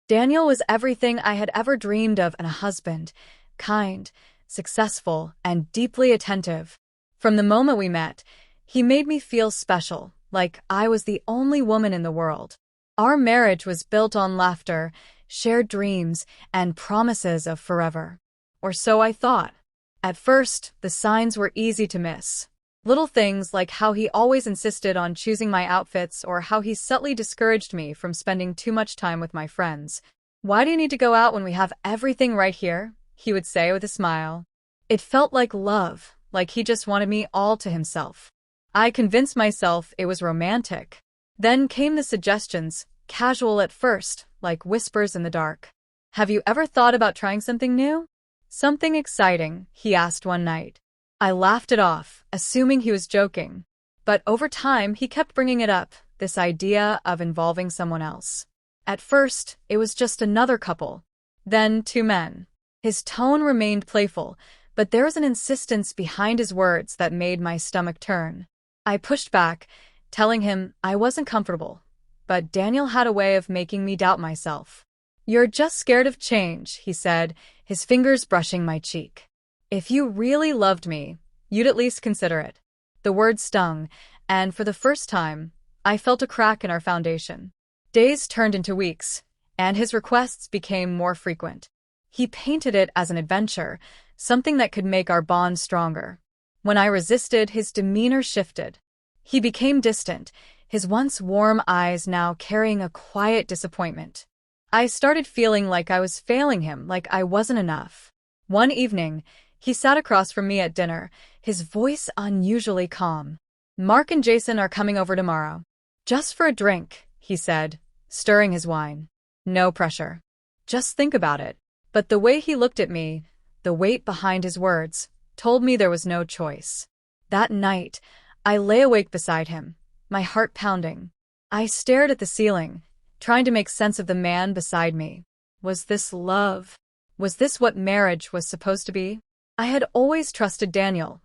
Daniel was everything I had ever dreamed of in a husband: kind, successful, and deeply attentive. From the moment we met, he made me feel special, like I was the only woman in the world. Our marriage was built on laughter, shared dreams, and promises of forever. Or so I thought. At first, the signs were easy to miss. Little things like how he always insisted on choosing my outfits or how he subtly discouraged me from spending too much time with my friends. "Why do you need to go out when we have everything right here?" he would say with a smile. It felt like love, like he just wanted me all to himself. I convinced myself it was romantic. Then came the suggestions, casual at first, like whispers in the dark. "Have you ever thought about trying something new? Something exciting?" he asked one night. I laughed it off, assuming he was joking. But over time, he kept bringing it up, this idea of involving someone else. At first, it was just another couple. Then two men. His tone remained playful, but there was an insistence behind his words that made my stomach turn. I pushed back, telling him I wasn't comfortable. But Daniel had a way of making me doubt myself. "You're just scared of change," he said, his fingers brushing my cheek. "If you really loved me, you'd at least consider it." The word stung, and for the first time, I felt a crack in our foundation. Days turned into weeks, and his requests became more frequent. He painted it as an adventure, something that could make our bond stronger. When I resisted, his demeanor shifted. He became distant, his once warm eyes now carrying a quiet disappointment. I started feeling like I was failing him, like I wasn't enough. One evening, he sat across from me at dinner, his voice unusually calm. "Mark and Jason are coming over tomorrow. Just for a drink," he said, stirring his wine. "No pressure. Just think about it." But the way he looked at me, the weight behind his words, told me there was no choice. That night, I lay awake beside him, my heart pounding. I stared at the ceiling, trying to make sense of the man beside me. Was this love? Was this what marriage was supposed to be? I had always trusted Daniel,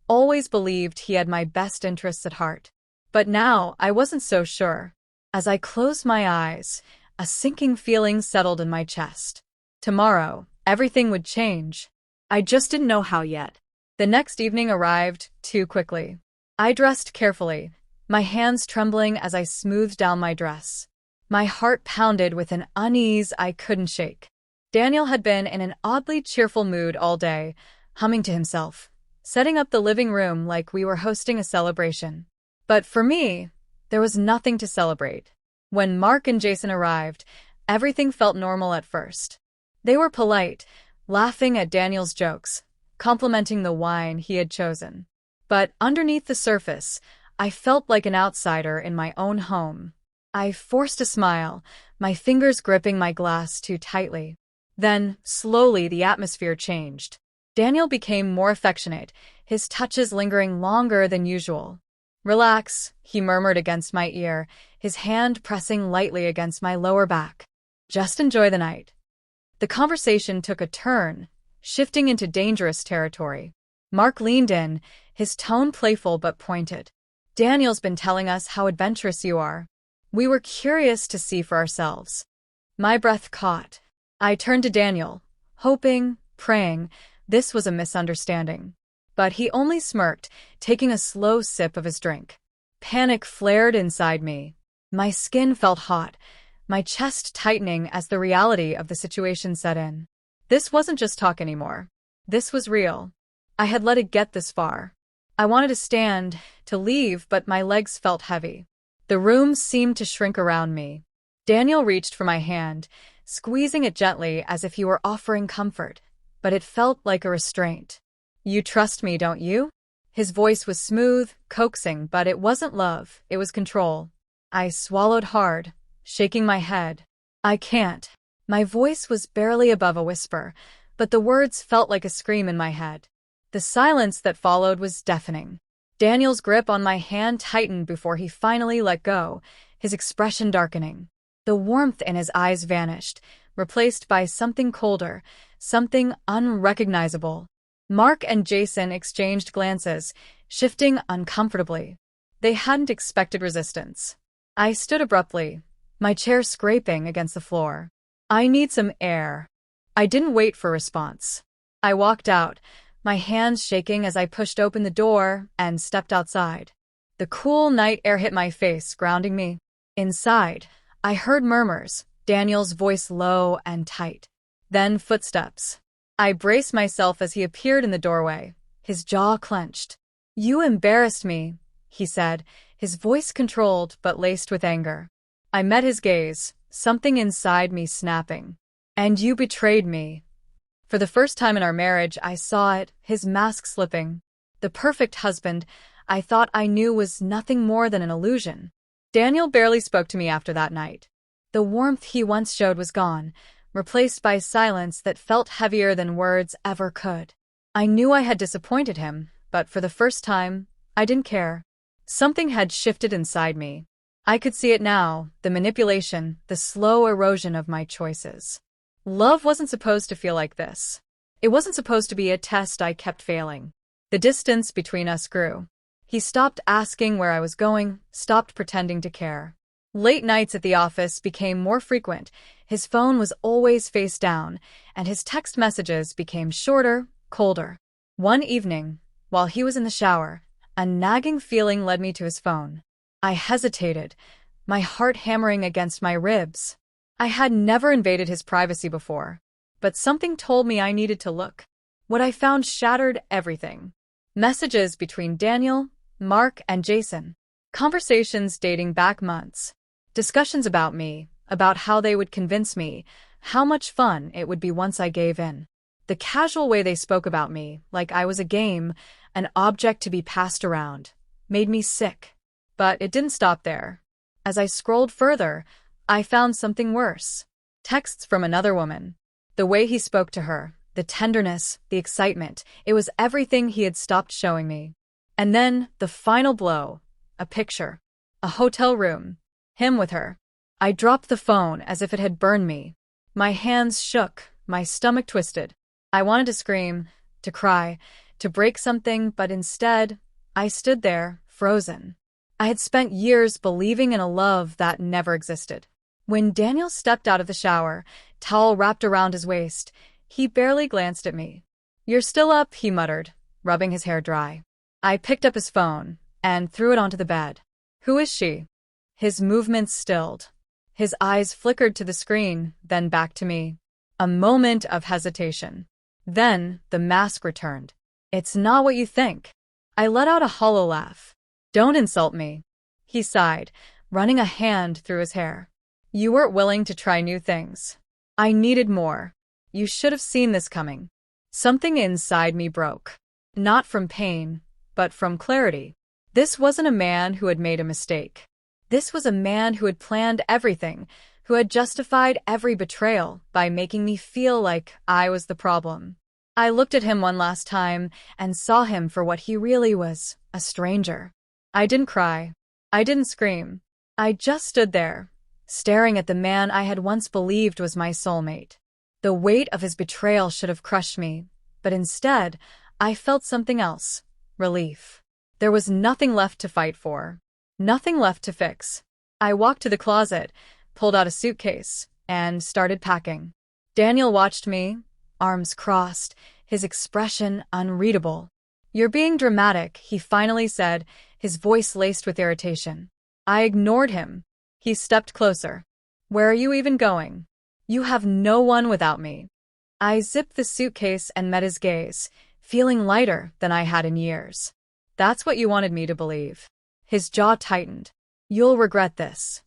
always believed he had my best interests at heart. But now I wasn't so sure. As I closed my eyes, a sinking feeling settled in my chest. Tomorrow, everything would change. I just didn't know how yet. The next evening arrived too quickly. I dressed carefully, my hands trembling as I smoothed down my dress. My heart pounded with an unease I couldn't shake. Daniel had been in an oddly cheerful mood all day, humming to himself, setting up the living room like we were hosting a celebration. But for me, there was nothing to celebrate. When Mark and Jason arrived, everything felt normal at first. They were polite, laughing at Daniel's jokes, complimenting the wine he had chosen. But underneath the surface, I felt like an outsider in my own home. I forced a smile, my fingers gripping my glass too tightly. Then, slowly, the atmosphere changed. Daniel became more affectionate, his touches lingering longer than usual. "Relax," he murmured against my ear, his hand pressing lightly against my lower back. "Just enjoy the night." The conversation took a turn, shifting into dangerous territory. Mark leaned in, his tone playful but pointed. "Daniel's been telling us how adventurous you are. We were curious to see for ourselves." My breath caught. I turned to Daniel, hoping, praying, this was a misunderstanding. But he only smirked, taking a slow sip of his drink. Panic flared inside me. My skin felt hot, my chest tightening as the reality of the situation set in. This wasn't just talk anymore. This was real. I had let it get this far. I wanted to stand, to leave, but my legs felt heavy. The room seemed to shrink around me. Daniel reached for my hand, squeezing it gently as if he were offering comfort, but it felt like a restraint. "You trust me, don't you?" His voice was smooth, coaxing, but it wasn't love, it was control. I swallowed hard, shaking my head. "I can't." My voice was barely above a whisper, but the words felt like a scream in my head. The silence that followed was deafening. Daniel's grip on my hand tightened before he finally let go, his expression darkening. The warmth in his eyes vanished, replaced by something colder, something unrecognizable. Mark and Jason exchanged glances, shifting uncomfortably. They hadn't expected resistance. I stood abruptly, my chair scraping against the floor. I need some air. I didn't wait for a response. I walked out, my hands shaking as I pushed open the door and stepped outside. The cool night air hit my face, grounding me. Inside, I heard murmurs, Daniel's voice low and tight. Then footsteps. I braced myself as he appeared in the doorway, his jaw clenched. "You embarrassed me," he said, his voice controlled but laced with anger. I met his gaze, something inside me snapping. "And you betrayed me." For the first time in our marriage, I saw it, his mask slipping. The perfect husband I thought I knew was nothing more than an illusion. Daniel barely spoke to me after that night. The warmth he once showed was gone, replaced by silence that felt heavier than words ever could. I knew I had disappointed him, but for the first time, I didn't care. Something had shifted inside me. I could see it now, the manipulation, the slow erosion of my choices. Love wasn't supposed to feel like this. It wasn't supposed to be a test I kept failing. The distance between us grew. He stopped asking where I was going, stopped pretending to care. Late nights at the office became more frequent. His phone was always face down, and his text messages became shorter, colder. One evening, while he was in the shower, a nagging feeling led me to his phone. I hesitated, my heart hammering against my ribs. I had never invaded his privacy before, but something told me I needed to look. What I found shattered everything. Messages between Daniel, Mark, and Jason. Conversations dating back months. Discussions about me, about how they would convince me, how much fun it would be once I gave in. The casual way they spoke about me, like I was a game, an object to be passed around, made me sick. But it didn't stop there. As I scrolled further, I found something worse. Texts from another woman. The way he spoke to her, the tenderness, the excitement, it was everything he had stopped showing me. And then, the final blow. A picture. A hotel room. Him with her. I dropped the phone as if it had burned me. My hands shook, my stomach twisted. I wanted to scream, to cry, to break something, but instead, I stood there, frozen. I had spent years believing in a love that never existed. When Daniel stepped out of the shower, towel wrapped around his waist, he barely glanced at me. "You're still up," he muttered, rubbing his hair dry. I picked up his phone and threw it onto the bed. "Who is she?" His movements stilled. His eyes flickered to the screen, then back to me. A moment of hesitation. Then the mask returned. "It's not what you think." I let out a hollow laugh. "Don't insult me," he sighed, running a hand through his hair. "You weren't willing to try new things. I needed more. You should have seen this coming." Something inside me broke. Not from pain, but from clarity. This wasn't a man who had made a mistake. This was a man who had planned everything, who had justified every betrayal by making me feel like I was the problem. I looked at him one last time and saw him for what he really was, a stranger. I didn't cry. I didn't scream. I just stood there, staring at the man I had once believed was my soulmate. The weight of his betrayal should have crushed me, but instead, I felt something else. Relief. There was nothing left to fight for. Nothing left to fix. I walked to the closet, pulled out a suitcase, and started packing. Daniel watched me, arms crossed, his expression unreadable. "You're being dramatic," he finally said, his voice laced with irritation. I ignored him. He stepped closer. "Where are you even going? You have no one without me." I zipped the suitcase and met his gaze, feeling lighter than I had in years. "That's what you wanted me to believe." His jaw tightened. "You'll regret this."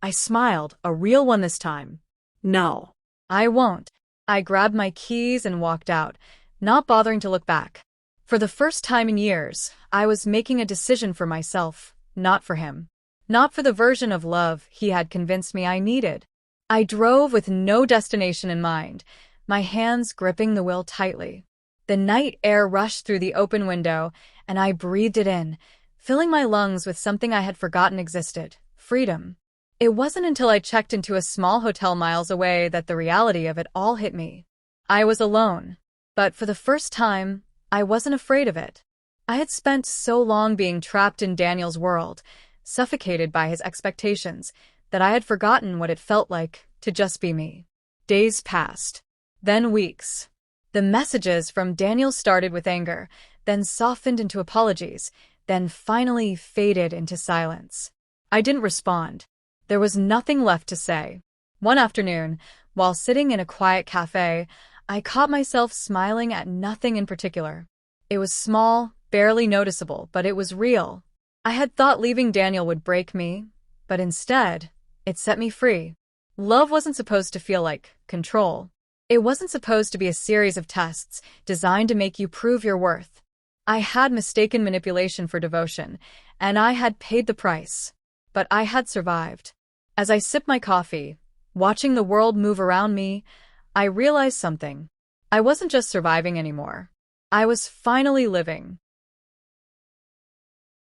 I smiled, a real one this time. "No, I won't." I grabbed my keys and walked out, not bothering to look back. For the first time in years, I was making a decision for myself, not for him. Not for the version of love he had convinced me I needed. I drove with no destination in mind, my hands gripping the wheel tightly. The night air rushed through the open window, and I breathed it in, filling my lungs with something I had forgotten existed: freedom. It wasn't until I checked into a small hotel miles away that the reality of it all hit me. I was alone, but for the first time, I wasn't afraid of it. I had spent so long being trapped in Daniel's world, suffocated by his expectations, that I had forgotten what it felt like to just be me. Days passed. Then weeks. The messages from Daniel started with anger, then softened into apologies, then finally faded into silence. I didn't respond. There was nothing left to say. One afternoon, while sitting in a quiet cafe, I caught myself smiling at nothing in particular. It was small, barely noticeable, but it was real. I had thought leaving Daniel would break me, but instead, it set me free. Love wasn't supposed to feel like control. It wasn't supposed to be a series of tests designed to make you prove your worth. I had mistaken manipulation for devotion, and I had paid the price. But I had survived. As I sipped my coffee, watching the world move around me, I realized something. I wasn't just surviving anymore. I was finally living.